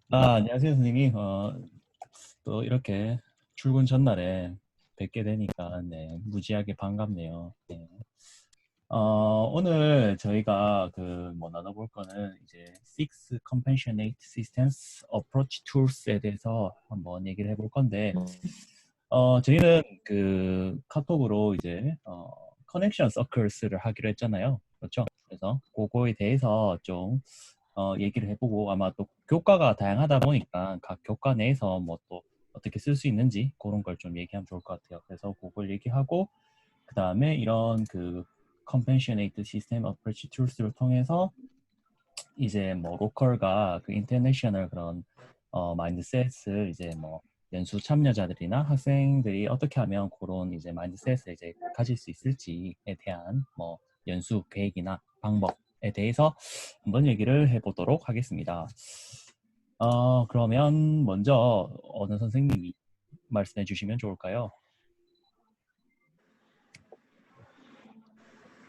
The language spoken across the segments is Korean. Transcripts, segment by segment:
안녕하세요, 선생님. 또 이렇게 출근 전날에 뵙게 되니까, 네, 무지하게 반갑네요. 네. 오늘 저희가 나눠볼 거는 이제 Six Compassionate Systems Approach Tools에 대해서 한번 얘기를 해볼 건데, 저희는 카톡으로 이제, 커넥션 서클스를 하기로 했잖아요. 그렇죠? 그래서 그거에 대해서 좀 얘기를 해보고 아마 또 교과가 다양하다 보니까 각 교과 내에서 뭐 또 어떻게 쓸 수 있는지 그런 걸 좀 얘기하면 좋을 것 같아요. 그래서 그걸 얘기하고 그 다음에 이런 Compassionate System Approach Tools를 통해서 이제 뭐 로컬과 인터내셔널 그런 마인드셋을 이제 뭐 연수 참여자들이나 학생들이 어떻게 하면 그런 이제 마인드셋을 이제 가질 수 있을지에 대한 뭐 연수 계획이나 방법에 대해서 한번 얘기를 해보도록 하겠습니다. 그러면 먼저 어느 선생님이 말씀해 주시면 좋을까요?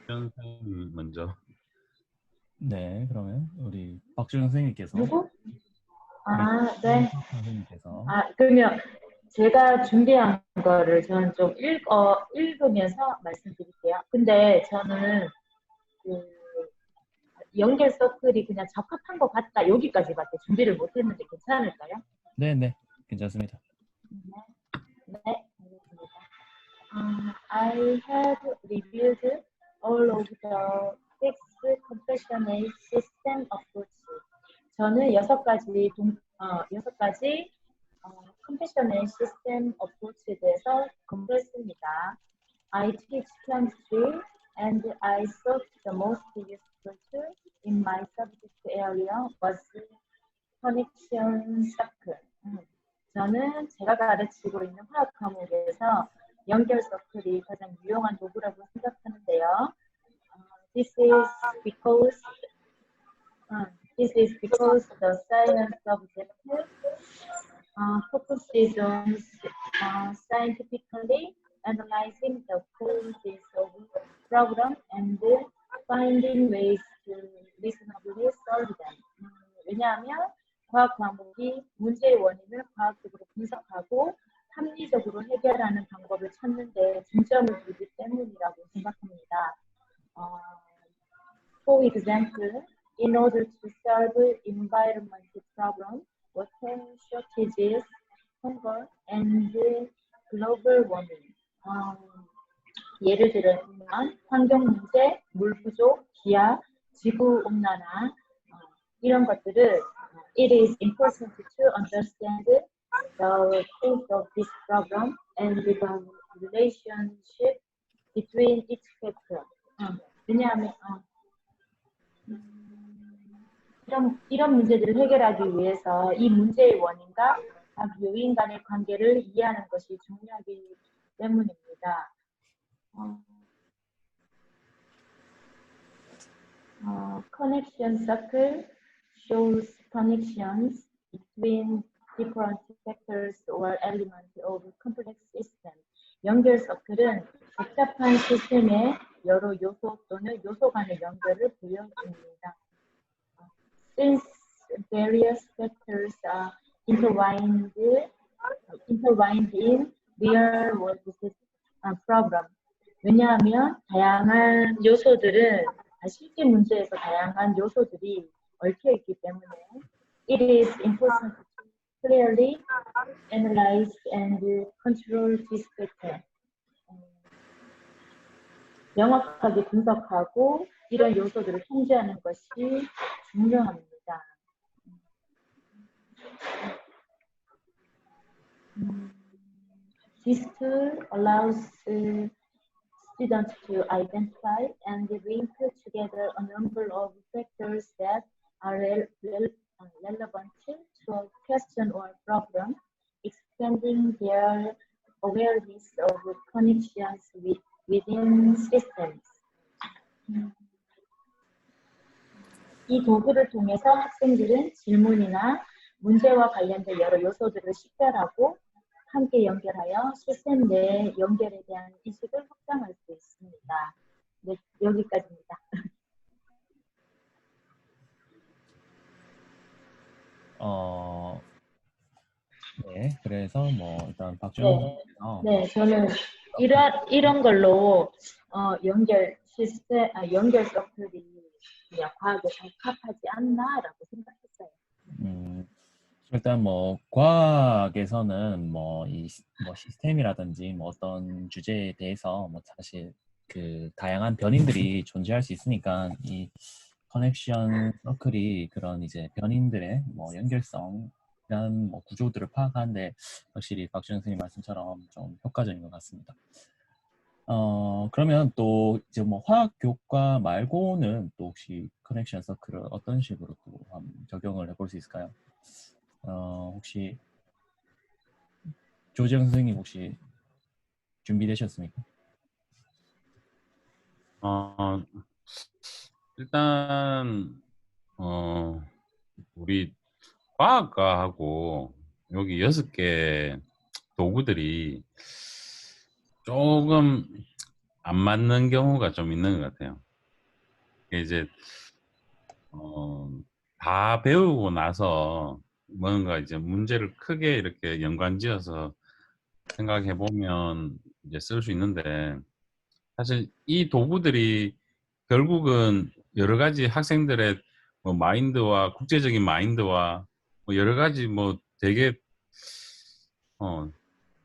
선생님 먼저. 네, 그러면 우리 박준 선생님께서 누구? 우리 아, 네. 선생님께서 그러면 제가 준비한 거를 저는 좀 읽으면서 말씀드릴게요. 근데 저는 그 연결 서클이 그냥 적합한 것 같다. 여기까지밖에 준비를 못 했는데 괜찮을까요? 네네 괜찮습니다. 네, 알겠습니다. I have reviewed all of the six compassionate system approach. 저는 여섯 가지 compassionate system approach에 대해서 공부했습니다. I teach chemistry and I thought the most useful tool in my subject area was connection circle. 저는 제가 가르치고 있는 화학 과목에서 연결 서클이 가장 유용한 도구라고 생각하는데요. This is because the science subject focuses on scientifically analyzing the causes of problem and finding ways to reasonably solve them. 왜냐하면 과학 과목이 문제의 원인을 과학적으로 분석하고 합리적으로 해결하는 방법을 찾는 데 중점을 두기 때문이라고 생각합니다. For example, in order to solve environmental problems, water shortages, hunger, and global warming. 예를 들면 환경 문제, 물 부족, 기아, 지구 온난화 이런 것들을 it is important to understand the cause of this problem and the relationship between each factor. 왜냐하면 이런 문제들을 해결하기 위해서 이 문제의 원인과 각 요인 간의 관계를 이해하는 것이 중요하기 때문입니다. Connection circle shows connections between different factors or elements of complex system. 연결 서클은 복잡한 시스템의 여러 요소 또는 요소 간의 연결을 보여줍니다. Since various factors are intertwined in real-world problem. 왜냐하면 다양한 요소들은 실제 문제에서 다양한 요소들이 얽혀 있기 때문에 it is important to clearly analyze and control this factor. 명확하게 분석하고 이런 요소들을 통제하는 것이 중요합니다. This tool allows students to identify and link together a number of factors that are relevant to a question or problem, expanding their awareness of connections within systems. 이 도구를 통해서 학생들은 질문이나 문제와 관련된 여러 요소들을 식별하고 함께 연결하여 시스템 내 연결에 대한 인식을 확장할 수 있습니다. 네, 여기까지입니다. 네, 그래서 뭐 일단 박준호 네, 선생님께서 네, 저는 이런 걸로 연결 서클이 그냥 과학에 적합하지 않나라고 생각했어요. 일단 뭐 과학에서는 뭐 뭐 시스템이라든지 뭐 어떤 주제에 대해서 뭐 사실 그 다양한 변인들이 존재할 수 있으니까 이 커넥션 서클이 그런 이제 변인들의 뭐 연결성이란 뭐 구조들을 파악하는데 확실히 박준영 선생님 말씀처럼 좀 효과적인 것 같습니다. 그러면 또 이제 뭐 화학 교과 말고는 또 혹시 커넥션 서클을 어떤 식으로 또 한번 적용을 해볼 수 있을까요? 혹시 조재영 선생님 혹시 준비되셨습니까? 어, 일단 우리 과학과하고 여기 6개 도구들이 조금 안 맞는 경우가 좀 있는 것 같아요. 이게 이제 다 배우고 나서 뭔가 이제 문제를 크게 이렇게 연관지어서 생각해 보면 이제 쓸 수 있는데, 사실 이 도구들이 결국은 여러 가지 학생들의 뭐 마인드와 국제적인 마인드와 뭐 여러 가지 뭐 되게 어,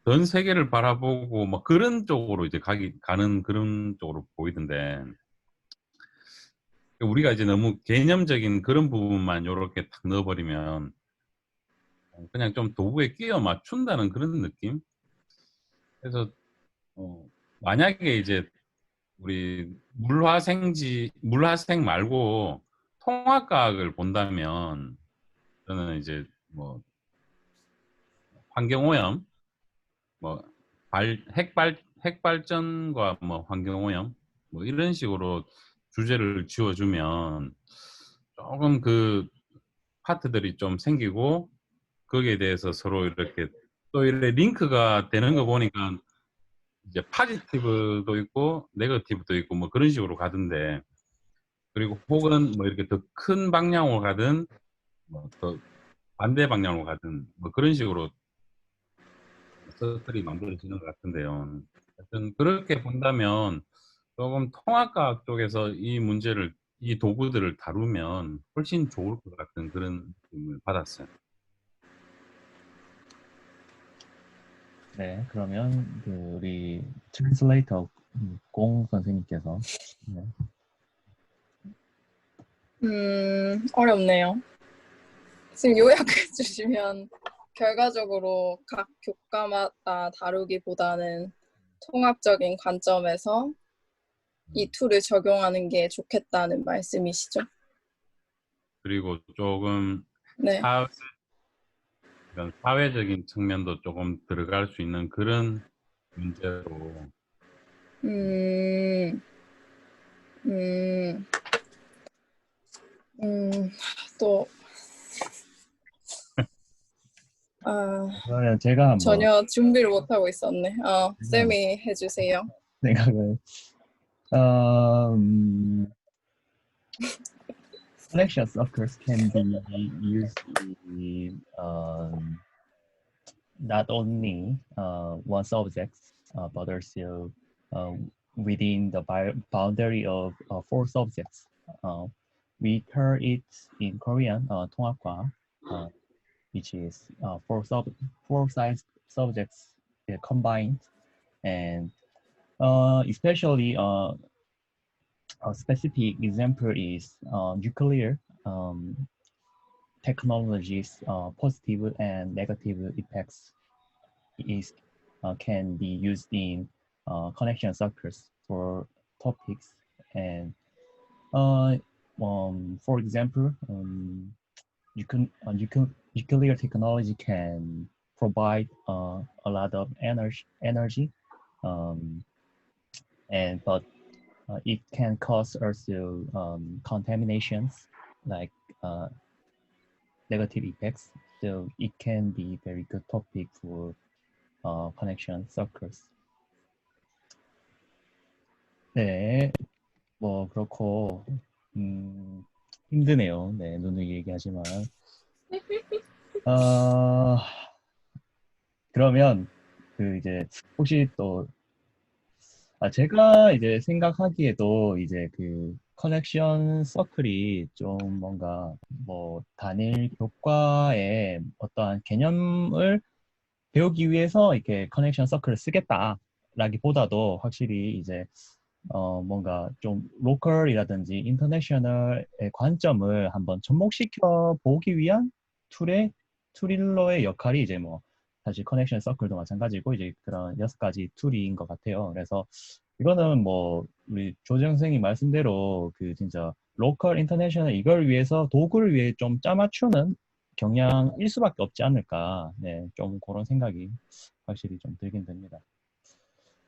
전 세계를 바라보고 뭐 그런 쪽으로 이제 가는 그런 쪽으로 보이던데, 우리가 이제 너무 개념적인 그런 부분만 이렇게 딱 넣어버리면 그냥 좀 도구에 끼워 맞춘다는 그런 느낌? 그래서 만약에 이제 우리 물화생 말고 통합과학을 본다면, 저는 이제 뭐 환경오염, 뭐 핵발전과 뭐 환경오염, 뭐 이런 식으로 주제를 지어주면 조금 그 파트들이 좀 생기고, 거기에 대해서 서로 이렇게 또 이렇게 링크가 되는 거 보니까 이제 파지티브도 있고 네거티브도 있고 뭐 그런 식으로 가던데, 그리고 혹은 뭐 이렇게 더 큰 방향으로 가든 뭐 더 반대 방향으로 가든 뭐 그런 식으로 서클이 만들어지는 것 같은데요. 하여튼 그렇게 본다면 조금 통합과학 쪽에서 이 도구들을 다루면 훨씬 좋을 것 같은 그런 느낌을 받았어요. 네, 그러면 그 우리 트랜슬레이터 공 선생님께서 네, 어렵네요. 지금 요약해 주시면 결과적으로 각 교과마다 다루기보다는 통합적인 관점에서 이 툴을 적용하는 게 좋겠다는 말씀이시죠? 그리고 조금 네. 이런 사회적인 측면도 조금 들어갈 수 있는 그런 문제로. 음, 음, 또, 그러면 제가 한번 전혀 준비를 못하고 있었네. 제가 한번 쌤이 해주세요. 생각을 um, connections of course can be used in not only one subject but also uh, within the boundary of four subjects. Uh, we call it in Korean 통합과학, which is four science subjects combined, and especially a specific example is nuclear technologies, positive and negative effects is can be used in connection circuits for topics. And for example, nuclear technology can provide a lot of energy, um, but it can cause also contaminations like negative effects. So it can be very good topic for connection circles. 네, 뭐 그렇고 힘드네요. 네, 누누이 얘기하지만 그러면 그 이제 혹시 또 제가 이제 생각하기에도 이제 그 커넥션 서클이 좀 뭔가 뭐 단일 교과의 어떠한 개념을 배우기 위해서 이렇게 커넥션 서클을 쓰겠다라기보다도 확실히 이제 뭔가 좀 로컬이라든지 인터내셔널의 관점을 한번 접목시켜 보기 위한 툴일러의 역할이 이제 뭐 사실 커넥션 서클도 마찬가지고 이제 그런 6가지 툴인 것 같아요. 그래서 이거는 뭐 우리 조정 선생님 말씀대로 그 진짜 로컬 인터내셔널 이걸 위해서 도구를 위해 좀 짜맞추는 경향일 수밖에 없지 않을까. 네, 좀 그런 생각이 확실히 좀 들긴 됩니다.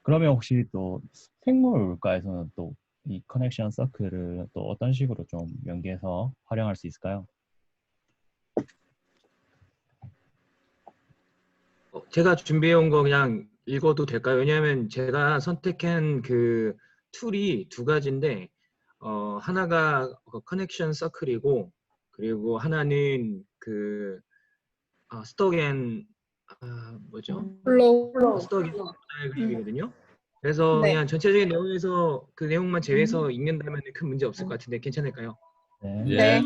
그러면 혹시 또 생물과에서는 또 이 커넥션 서클을 또 어떤 식으로 좀 연계해서 활용할 수 있을까요? 제가 준비해온 거 그냥 읽어도 될까요? 왜냐하면 제가 선택한 그 툴이 2가지인데 하나가 커넥션 서클이고 그리고 하나는 그 스톡앤 뭐죠? 플로우. 스톡앤 다이어그램이거든요. 그래서 네. 그냥 전체적인 내용에서 그 내용만 제외해서 읽는다면 큰 문제 없을 것 같은데 괜찮을까요? 네. 예. 네.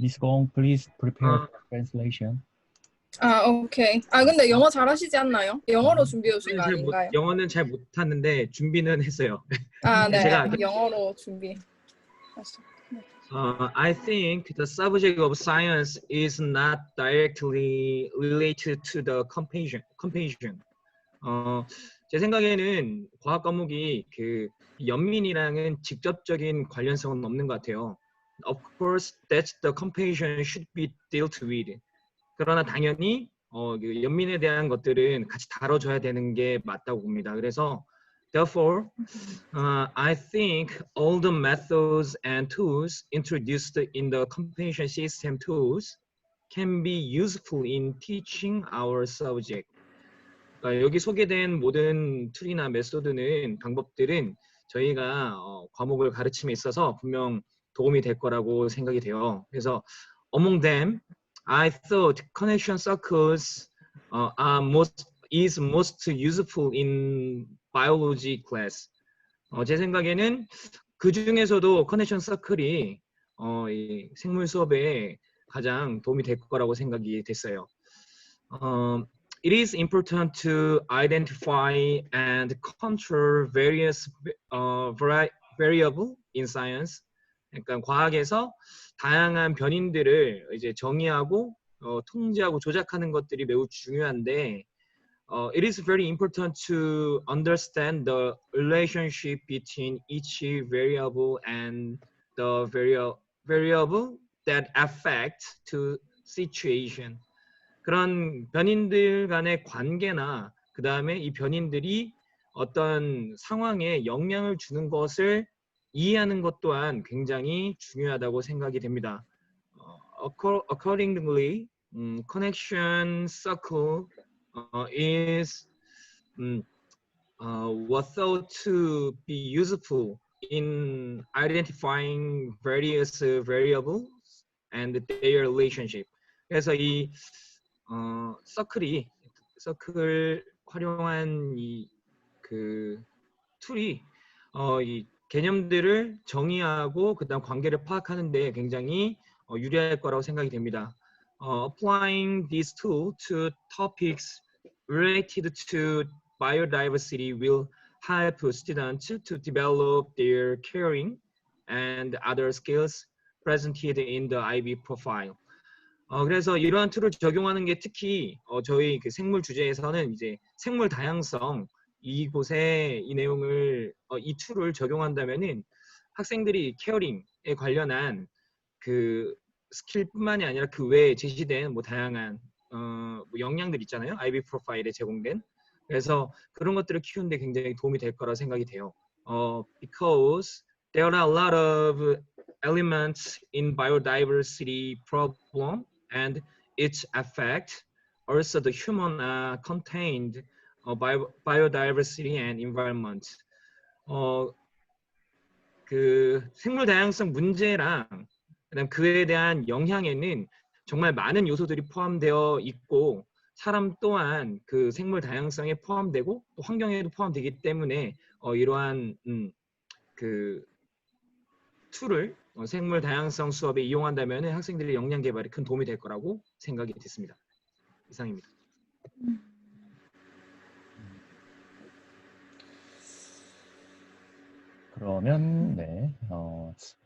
Miss Gong, please prepare 어, translation. 아, 오케이. 아, 근데 영어 잘하시지 않나요? 영어로 준비해 오신 거 아닌가요? 영어는 잘 못하는데 준비는 했어요. 아, 네. 제가 영어로 준비. I think the subject of science is not directly related to the compassion. 제 생각에는 과학 과목이 그 연민이랑은 직접적인 관련성은 없는 것 같아요. Of course, that's the compassion should be dealt with. 그러나 당연히 그 연민에 대한 것들은 같이 다뤄줘야 되는 게 맞다고 봅니다. 그래서 therefore, I think all the methods and tools introduced in the compassion system tools can be useful in teaching our subject. 그러니까 여기 소개된 모든 툴이나 메소드는 방법들은 저희가 과목을 가르침에 있어서 분명 도움이 될 거라고 생각이 돼요. 그래서 among them, I thought connection circles is most useful in biology class. 제 생각에는 그 중에서도 커넥션 서클이 이 생물 수업에 가장 도움이 될 거라고 생각이 됐어요. It is important to identify and control various variable in science. 그러니까 과학에서 다양한 변인들을 이제 정의하고 통제하고 조작하는 것들이 매우 중요한데 it is very important to understand the relationship between each variable and the variable that affect to situation. 그런 변인들 간의 관계나 그 다음에 이 변인들이 어떤 상황에 영향을 주는 것을 이해하는 것 또한 굉장히 중요하다고 생각이 됩니다. Accordingly, connection circle is was thought to be useful in identifying various variables and their relationship. 그래서 이 서클을 활용한 이 그 툴이 이 개념들을 정의하고 그다음 관계를 파악하는 데 굉장히 유리할 거라고 생각이 됩니다. Applying this tool to topics related to biodiversity will help students to develop their caring and other skills presented in the IB profile. 그래서 이러한 툴을 적용하는 게 특히 저희 그 생물 주제에서는 이제 생물 다양성 이곳에 이 내용을 이 툴을 적용한다면은 학생들이 케어링에 관련한 그 스킬뿐만이 아니라 그 외에 제시된 뭐 다양한 뭐 역량들 있잖아요. IB 프로파일에 제공된. 그래서 그런 것들을 키우는데 굉장히 도움이 될 거라 생각이 돼요. Because there are a lot of elements in biodiversity problem and its effect. Also, the human contained biodiversity and environment. 그 생물 다양성 문제랑 그다음 그에 대한 영향에는 정말 많은 요소들이 포함되어 있고 사람 또한 그 생물 다양성에 포함되고 또 환경에도 포함되기 때문에 이러한 그 툴을 생물 다양성 수업에 이용한다면 학생들의 역량 개발에 큰 도움이 될 거라고 생각이 됐습니다. 이상입니다. 그러면 네,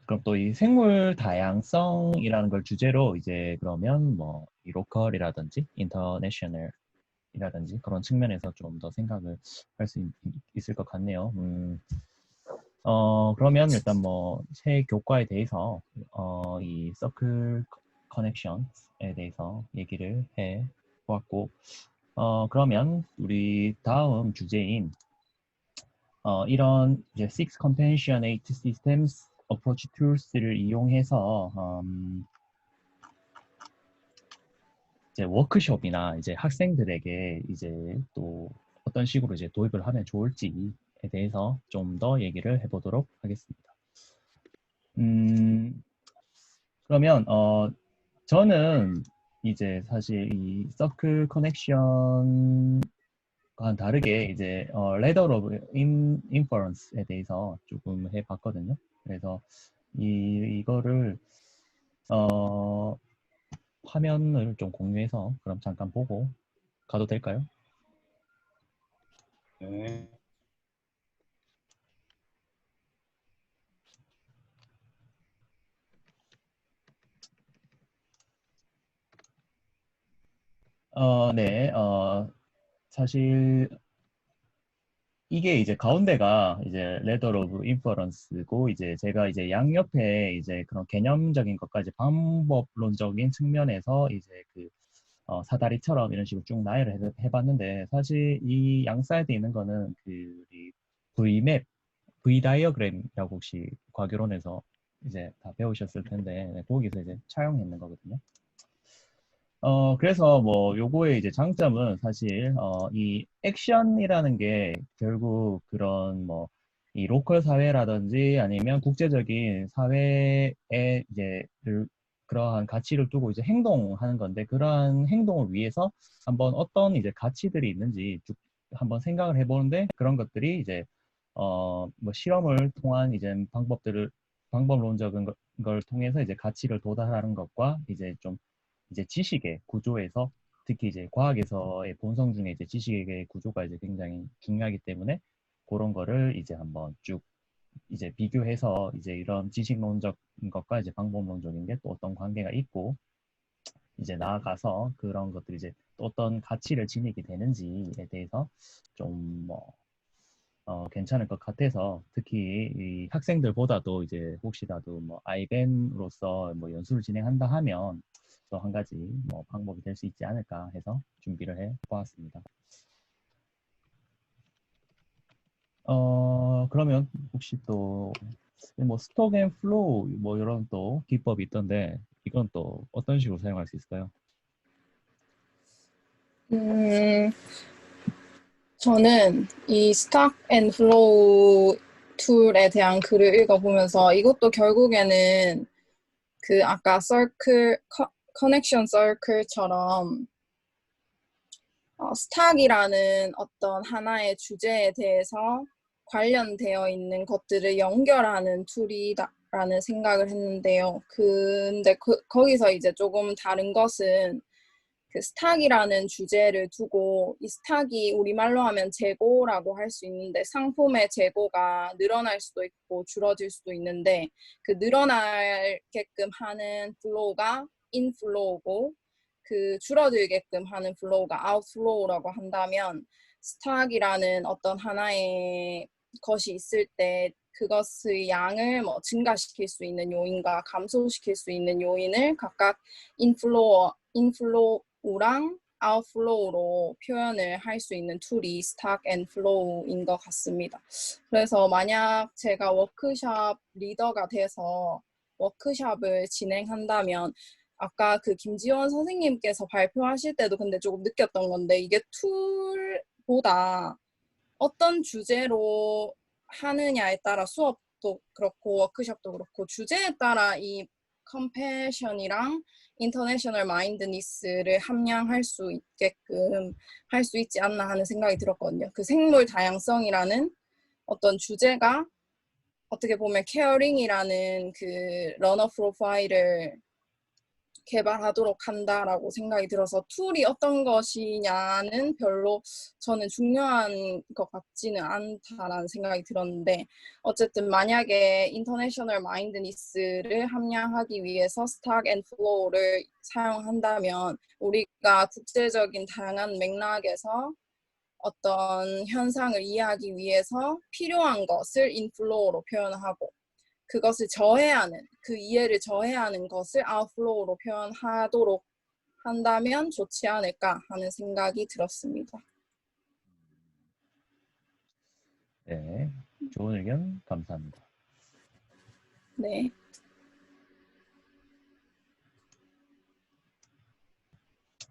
그럼 또 이 생물 다양성이라는 걸 주제로 이제 그러면 뭐 이 로컬이라든지 인터내셔널이라든지 그런 측면에서 좀 더 생각을 할 수 있을 것 같네요. 그러면 일단 뭐 새 교과에 대해서 이 서클 커넥션에 대해서 얘기를 해 보았고, 그러면 우리 다음 주제인 이런 이제 Six Compassionate Systems Approach Tools를 이용해서 이제 워크숍이나 이제 학생들에게 이제 또 어떤 식으로 이제 도입을 하면 좋을지에 대해서 좀 더 얘기를 해보도록 하겠습니다. 그러면 저는 이제 사실 이 서클 커넥션과는 다르게 이제 ladder of inference에 대해서 조금 해봤거든요. 그래서 이거를 화면을 좀 공유해서 그럼 잠깐 보고 가도 될까요? 네. 네, 사실 이게 이제 가운데가 이제 ladder of inference고 이제 제가 이제 양옆에 이제 그런 개념적인 것까지 방법론적인 측면에서 이제 그 사다리처럼 이런 식으로 쭉 나열을 해봤는데 사실 이 양 사이드에 있는 거는 그 V맵, V 다이어그램이라고 혹시 과교론에서 이제 다 배우셨을 텐데 네, 거기서 이제 차용했는 거거든요. 그래서 뭐 요거의 이제 장점은 사실 이 액션이라는 게 결국 그런 뭐 이 로컬 사회라든지 아니면 국제적인 사회에 이제 그러한 가치를 두고 이제 행동하는 건데 그러한 행동을 위해서 한번 어떤 이제 가치들이 있는지 쭉 한번 생각을 해보는데 그런 것들이 이제 뭐 실험을 통한 이제 방법론적인 걸 통해서 이제 가치를 도달하는 것과 이제 좀 이제 지식의 구조에서 특히 이제 과학에서의 본성 중에 이제 지식의 구조가 이제 굉장히 중요하기 때문에 그런 거를 이제 한번 쭉 이제 비교해서 이제 이런 지식론적인 것과 이제 방법론적인 게 또 어떤 관계가 있고 이제 나아가서 그런 것들이 이제 또 어떤 가치를 지니게 되는지에 대해서 좀 뭐 괜찮을 것 같아서 특히 이 학생들보다도 이제 혹시라도 뭐 아이밴으로서 뭐 연수를 진행한다 하면 또 한 가지 뭐 방법이 될 수 있지 않을까 해서 준비를 해 보았습니다. 그러면 혹시 또 뭐 스톡 앤 플로우 뭐 이런 또 기법이 있던데 이건 또 어떤 식으로 사용할 수 있을까요? 저는 이 스탁 앤 플로우 툴에 대한 글을 읽어보면서 이것도 결국에는 그 아까 서클 커넥션 서클처럼 스탁이라는 어떤 하나의 주제에 대해서 관련되어 있는 것들을 연결하는 툴이다라는 생각을 했는데요. 근데 거기서 이제 조금 다른 것은 그 스탁이라는 주제를 두고 이 스탁이 우리말로 하면 재고라고 할 수 있는데 상품의 재고가 늘어날 수도 있고 줄어들 수도 있는데 그 늘어나게끔 하는 플로우가 인플로우고 그 줄어들게끔 하는 플로우가 아웃플로우라고 한다면 스탁이라는 어떤 하나의 것이 있을 때 그것의 양을 뭐 증가시킬 수 있는 요인과 감소시킬 수 있는 요인을 각각 인플로우랑 아웃플로우로 표현을 할 수 있는 툴이 스탁 앤 플로우인 것 같습니다. 그래서 만약 제가 워크숍 리더가 돼서 워크숍을 진행한다면 아까 그 김지원 선생님께서 발표하실 때도 근데 조금 느꼈던 건데 이게 툴보다 어떤 주제로 하느냐에 따라 수업도 그렇고 워크숍도 그렇고 주제에 따라 이 컴패션이랑 인터내셔널 마인드니스를 함양할 수 있게끔 할 수 있지 않나 하는 생각이 들었거든요. 그 생물 다양성이라는 어떤 주제가 어떻게 보면 케어링이라는 그 러너 프로파일을 개발하도록 한다라고 생각이 들어서 툴이 어떤 것이냐는 별로 저는 중요한 것 같지는 않다라는 생각이 들었는데 어쨌든 만약에 인터내셔널 마인드니스를 함양하기 위해서 스탁 앤 플로우를 사용한다면 우리가 국제적인 다양한 맥락에서 어떤 현상을 이해하기 위해서 필요한 것을 인플로우로 표현하고 그것을 저해하는, 그 이해를 저해하는 것을 아웃플로우로 표현하도록 한다면 좋지 않을까 하는 생각이 들었습니다. 네, 좋은 의견 감사합니다. 네.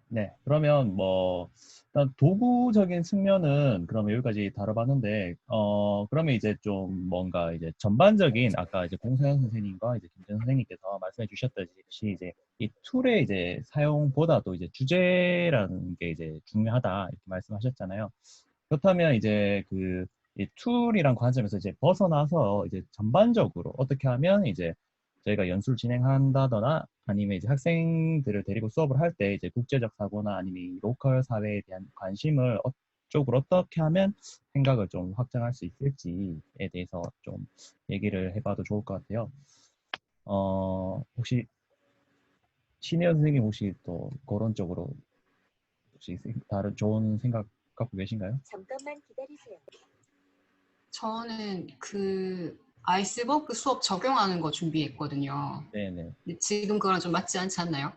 네, 그러면 뭐 일단 도구적인 측면은 그러면 여기까지 다뤄봤는데, 그러면 이제 좀 뭔가 이제 전반적인 아까 이제 공서현 선생님과 이제 김재현 선생님께서 말씀해 주셨듯이 이제 이 툴의 이제 사용보다도 이제 주제라는 게 이제 중요하다 이렇게 말씀하셨잖아요. 그렇다면 이제 그 이 툴이란 관점에서 이제 벗어나서 이제 전반적으로 어떻게 하면 이제 저희가 연수를 진행한다거나 아니면 이제 학생들을 데리고 수업을 할 때 이제 국제적 사고나 아니면 이 로컬 사회에 대한 관심을 쪽으로 어떻게 하면 생각을 좀 확장할 수 있을지에 대해서 좀 얘기를 해봐도 좋을 것 같아요. 혹시 신혜연 선생님 혹시 또 그런 쪽으로 혹시 다른 좋은 생각 갖고 계신가요? 잠깐만 기다리세요. 저는 그 아이스버그 수업 적용하는 거 준비했거든요. 네네. 근데 지금 그거랑 좀 맞지 않지 않나요?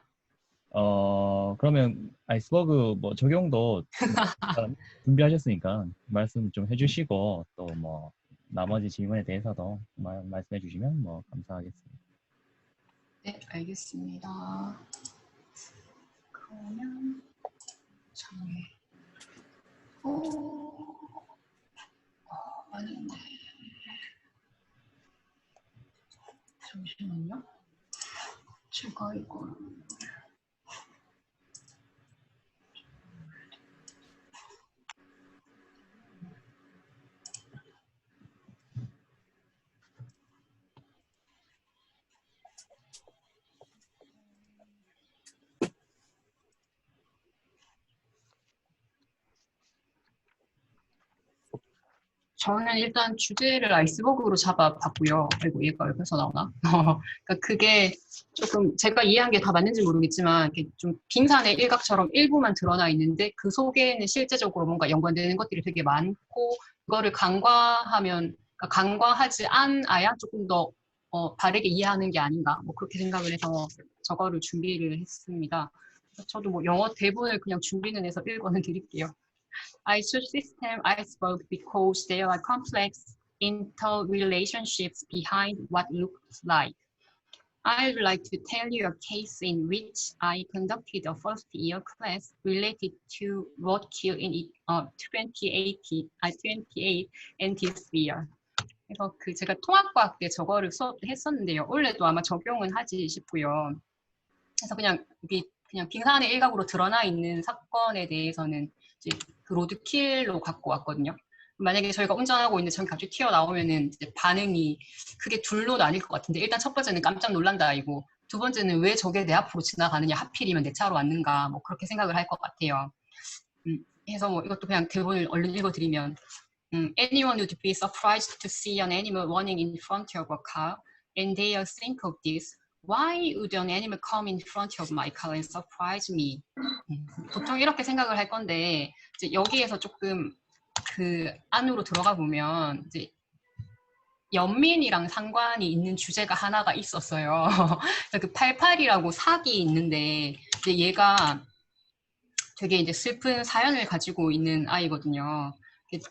그러면 아이스버그 뭐 적용도 일단 준비하셨으니까 말씀 좀 해주시고 또 뭐 나머지 질문에 대해서도 말씀해 주시면 뭐 감사하겠습니다. 네, 알겠습니다. 그러면 장애. 아닌데. 잠시만요. 제가 이걸 저는 일단 주제를 아이스버그로 잡아봤고요. 아이고 얘가 여기서 나오나? 그러니까 그게 조금 제가 이해한 게 다 맞는지 모르겠지만 이렇게 좀 빙산의 일각처럼 일부만 드러나 있는데 그 속에는 실제적으로 뭔가 연관되는 것들이 되게 많고 그거를 간과하면 그러니까 간과하지 않아야 조금 더 바르게 이해하는 게 아닌가 뭐 그렇게 생각을 해서 저거를 준비를 했습니다. 저도 뭐 영어 대본을 그냥 준비는 해서 읽어는 드릴게요. I choose system iceberg because there are complex interrelationships behind what looks like. I would like to tell you a case in which I conducted a first-year class related to roadkill in 28 and this year. 그래서 그 제가 통합과학 때 저거를 수업했었는데요. 원래도 아마 적용은 하지 싶고요. 그래서 그냥 빙산의 일각으로 드러나 있는 사건에 대해서는 이제 그 로드킬로 갖고 왔거든요. 만약에 저희가 운전하고 있는데 저기 갑자기 튀어나오면은 이제 반응이 크게 둘로 나뉠 것 같은데 일단 첫 번째는 깜짝 놀란다이고 두 번째는 왜 저게 내 앞으로 지나가느냐 하필이면 내 차로 왔는가 뭐 그렇게 생각을 할 것 같아요. 해서 뭐 이것도 그냥 대본을 얼른 읽어드리면 Anyone would be surprised to see an animal running in front of a car and they'll think of this. Why would an animal come in front of my car and surprise me? 보통 이렇게 생각을 할 건데 이제 여기에서 조금 그 안으로 들어가 보면 이제 연민이랑 상관이 있는 주제가 하나가 있었어요. 그 88이라고 사기 있는데 이제 얘가 되게 이제 슬픈 사연을 가지고 있는 아이거든요.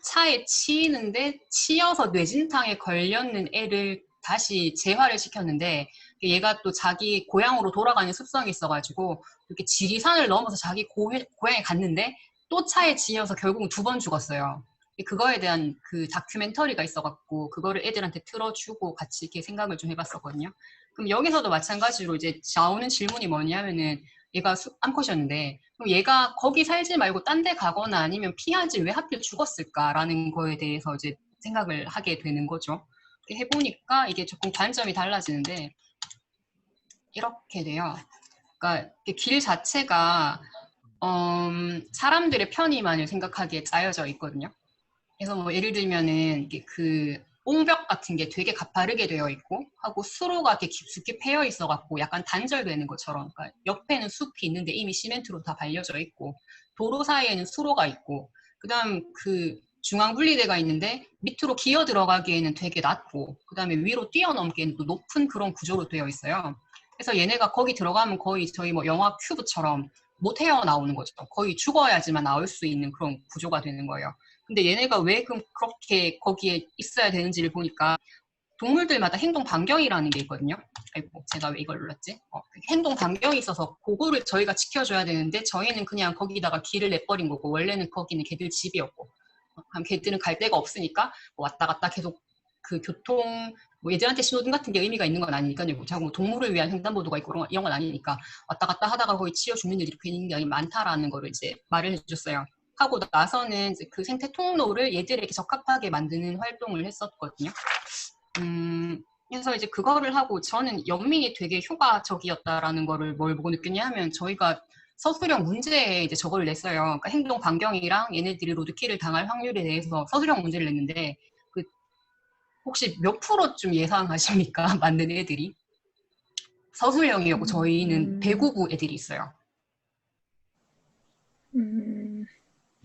차에 치이는데 치여서 뇌진탕에 걸렸는 애를 다시 재활을 시켰는데 얘가 또 자기 고향으로 돌아가는 습성이 있어가지고 이렇게 지리산을 넘어서 자기 고향에 갔는데 또 차에 치여서 결국은 2번 죽었어요. 그거에 대한 그 다큐멘터리가 있어갖고 그거를 애들한테 틀어주고 같이 이렇게 생각을 좀 해봤었거든요. 그럼 여기서도 마찬가지로 이제 나오는 질문이 뭐냐면은 얘가 암컷이었는데 그럼 얘가 거기 살지 말고 딴 데 가거나 아니면 피하지 왜 하필 죽었을까라는 거에 대해서 이제 생각을 하게 되는 거죠. 해보니까 이게 조금 관점이 달라지는데 이렇게 돼요. 그러니까 길 자체가 사람들의 편의만을 생각하기에 짜여져 있거든요. 그래서 뭐 예를 들면은 이게 그 옹벽 같은 게 되게 가파르게 되어 있고 하고 수로가 이렇게 깊숙이 패여 있어 갖고 약간 단절되는 것처럼, 그러니까 옆에는 숲이 있는데 이미 시멘트로 다 발려져 있고 도로 사이에는 수로가 있고 그다음 그 중앙 분리대가 있는데 밑으로 기어 들어가기에는 되게 낮고 그다음에 위로 뛰어넘기에는 또 높은 그런 구조로 되어 있어요. 그래서 얘네가 거기 들어가면 거의 저희 뭐 영화 큐브처럼 못 헤어나오는 거죠. 거의 죽어야지만 나올 수 있는 그런 구조가 되는 거예요. 근데 얘네가 왜 그렇게 거기에 있어야 되는지를 보니까 동물들마다 행동 반경이라는 게 있거든요. 아이고, 제가 왜 이걸 눌렀지? 행동 반경이 있어서 그거를 저희가 지켜줘야 되는데 저희는 그냥 거기다가 길을 내버린 거고 원래는 거기는 걔들 집이었고 그럼 걔들은 갈 데가 없으니까 왔다 갔다 계속 그 교통 뭐 얘들한테 신호등 같은 게 의미가 있는 건 아니니까요. 자꾸 동물을 위한 횡단보도가 있고 이런 건 아니니까 왔다 갔다 하다가 거의 치여 죽는 일이 굉장히 많다라는 거를 이제 말을 해줬어요. 하고 나서는 이제 그 생태 통로를 얘들에게 적합하게 만드는 활동을 했었거든요. 그래서 이제 그거를 하고 저는 연민이 되게 효과적이었다라는 거를 뭘 보고 느꼈냐 하면 저희가 서술형 문제에 이제 저거를 냈어요. 그러니까 행동 반경이랑 얘네들이 로드킬을 당할 확률에 대해서 서술형 문제를 냈는데 그 혹시 몇 프로쯤 예상하십니까? 만든 애들이? 서술형이었고 저희는 대구부 애들이 있어요.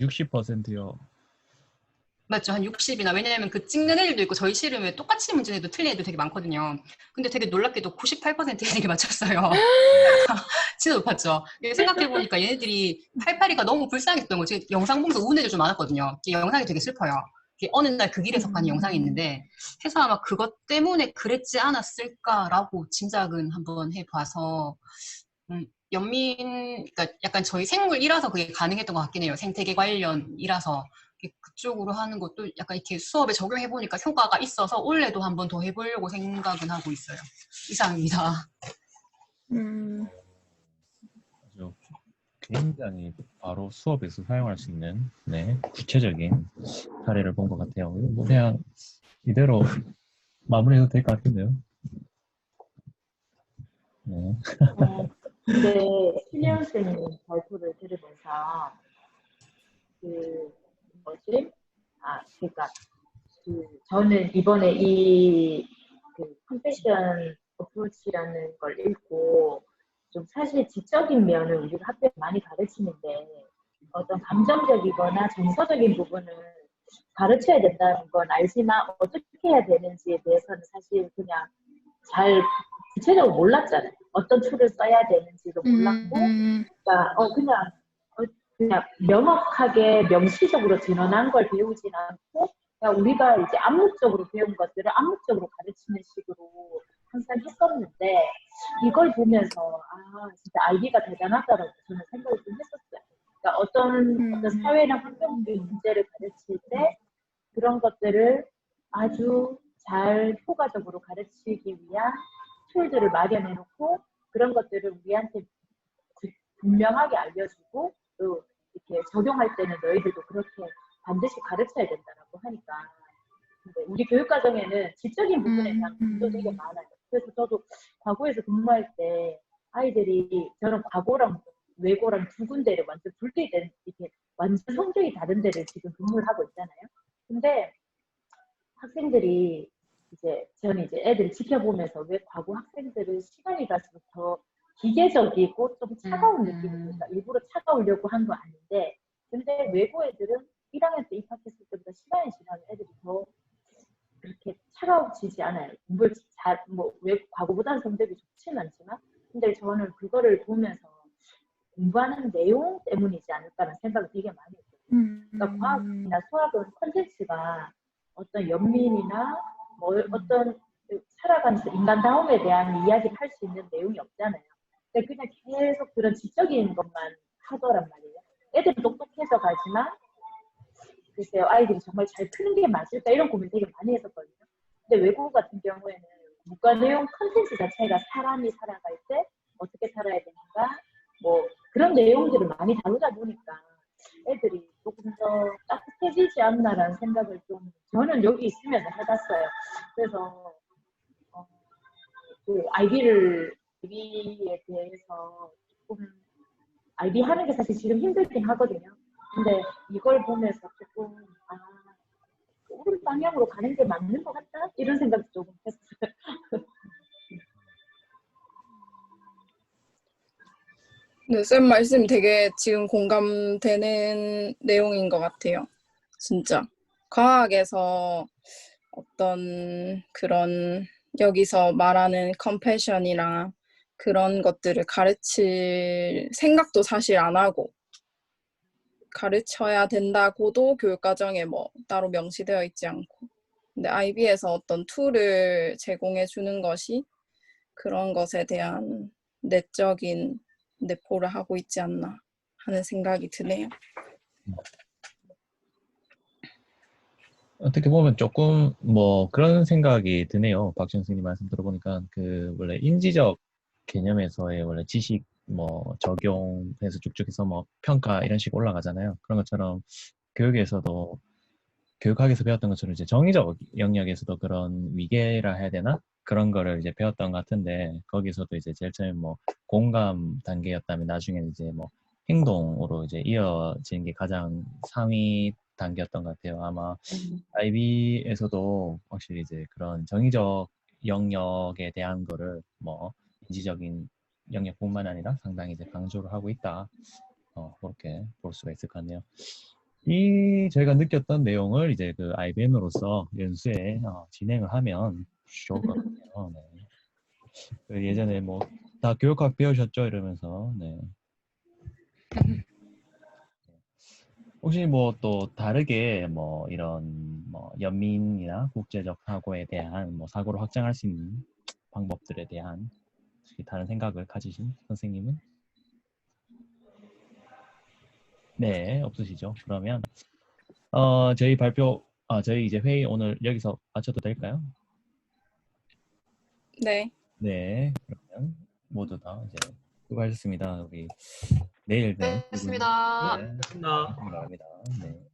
60%요. 맞죠. 한 60이나. 왜냐하면 그 찍는 애들도 있고 저희 실은 왜 똑같이 문제 내도 틀린 애도 되게 많거든요. 근데 되게 놀랍게도 98% 애들이 맞췄어요. 진짜 높았죠. 생각해보니까 얘네들이 팔팔이가 너무 불쌍했던 거지. 영상 보면서 우는 애들 좀 많았거든요. 영상이 되게 슬퍼요. 어느 날 그 길에 속한 영상이 있는데 해서 아마 그것 때문에 그랬지 않았을까라고 짐작은 한번 해봐서 연민, 그러니까 약간 저희 생물이라서 그게 가능했던 것 같긴 해요. 생태계 관련이라서 그쪽으로 하는 것도 약간 이렇게 수업에 적용해보니까 효과가 있어서 올해도 한번 더 해보려고 생각은 하고 있어요. 이상입니다. 아주 굉장히 바로 수업에서 사용할 수 있는 구체적인 사례를 본 것 같아요. 뭐 그냥 이대로 마무리해도 될 것 같은데요. 네. 근데 신혜영 선생님 발표를 들으면서 그러니까 저는 이번에 이 컴패션 어프로치라는 걸 읽고 좀 사실 지적인 면을 우리가 학교에 많이 가르치는데 어떤 감정적이거나 정서적인 부분을 가르쳐야 된다는 건 알지만 어떻게 해야 되는지에 대해서는 사실 그냥 잘 구체적으로 몰랐잖아요. 어떤 툴을 써야 되는지도 몰랐고 그러니까 그냥 명확하게 명시적으로 전환한 걸 배우진 않고 그냥 우리가 이제 암묵적으로 배운 것들을 암묵적으로 가르치는 식으로 항상 했었는데 이걸 보면서 진짜 아이디가 대단하다고 저는 생각을 좀 했었어요. 그러니까 어떤 사회나 환경적인 문제를 가르칠 때 그런 것들을 아주 잘 효과적으로 가르치기 위한 툴들을 마련해놓고 그런 것들을 우리한테 분명하게 알려주고 또 이렇게 적용할 때는 너희들도 그렇게 반드시 가르쳐야 된다라고 하니까 근데 우리 교육과정에는 지적인 부분에 대한 공도 되게 많아요. 그래서 저도 과거에서 근무할 때 아이들이 저런 과거랑 외고랑 두 군데를 완전 분리된 이렇게 완전 성격이 다른 데를 지금 근무를 하고 있잖아요. 근데 학생들이 저는 애들을 지켜보면서 왜 과거 학생들은 시간이 갈수록 더 기계적이고 좀 차가운 느낌입니다. 일부러 차가우려고 한 거 아닌데 근데 외고 애들은 1학년 때 입학했을 때보다 시간이 지나면 애들이 더 그렇게 차가워지지 않아요. 공부를 과거보다는 성적이 좋진 않지만 근데 저는 그거를 보면서 공부하는 내용 때문이지 않을까라는 생각을 되게 많이 했어요. 그러니까 과학이나 수학은 콘텐츠가 어떤 연민이나 어떤 살아가면서 인간다움에 대한 이야기를 할 수 있는 내용이 없잖아요. 근데 그냥 계속 그런 지적인 것만 하더란 말이에요. 애들은 똑똑해서 가지만 글쎄요, 아이들이 정말 잘 크는 게 맞을까 이런 고민 되게 많이 했었거든요. 근데 외국어 같은 경우에는 문과 내용 컨텐츠 자체가 사람이 살아갈 때 어떻게 살아야 되는가 뭐 그런 내용들을 많이 다루다 보니까 애들이 조금 더 따뜻해지지 않나라는 생각을 좀 저는 여기 있으면서 해봤어요. 그래서 그 IB에 대해서 조금 IB 하는 게 사실 지금 힘들긴 하거든요. 근데 이걸 보면서 조금 옳은 방향으로 가는 게 맞는 것 같다? 이런 생각도 조금 했어요. 네, 쌤 말씀 되게 지금 공감되는 내용인 것 같아요. 진짜. 과학에서 어떤 그런 여기서 말하는 컴패션이랑 그런 것들을 가르칠 생각도 사실 안 하고 가르쳐야 된다고도 교육과정에 뭐 따로 명시되어 있지 않고 근데 IB에서 어떤 툴을 제공해 주는 것이 그런 것에 대한 내적인 내포를 하고 있지 않나 하는 생각이 드네요. 어떻게 보면 조금 뭐 그런 생각이 드네요. 박지원 선생님 말씀 들어보니까 그 원래 인지적 개념에서의 원래 지식 뭐 적용해서 쭉쭉 해서 뭐 평가 이런 식 올라가잖아요. 그런 것처럼 교육에서도 교육학에서 배웠던 것처럼 이제 정의적 영역에서도 그런 위계라 해야 되나? 그런 거를 이제 배웠던 것 같은데 거기서도 이제 제일 처음에 뭐 공감 단계였다면 나중에는 이제 뭐 행동으로 이제 이어지는 게 가장 상위 단계였던 것 같아요. 아마 IB에서도 확실히 이제 그런 정의적 영역에 대한 거를 뭐 인지적인 영역뿐만 아니라 상당히 이제 강조를 하고 있다. 그렇게 볼 수가 있을 것 같네요. 이 저희가 느꼈던 내용을 이제 그 IBM으로서 연수에 진행을 하면 좋을 것 같아요. 네. 그 예전에 뭐 다 교육학 배우셨죠? 이러면서 네. 혹시 뭐 또 다르게 뭐 이런 뭐 연민이나 국제적 사고에 대한 뭐 사고를 확장할 수 있는 방법들에 대한 다른 생각을 가지신 선생님은? 네, 없으시죠? 그러면 저희 저희 이제 회의 오늘 여기서 마쳐도 될까요? 네. 네, 그러면 모두 다 이제 수고하셨습니다. 우리 내일 네. 됐습니다. 네, 좋습니다. 감사합니다. 네.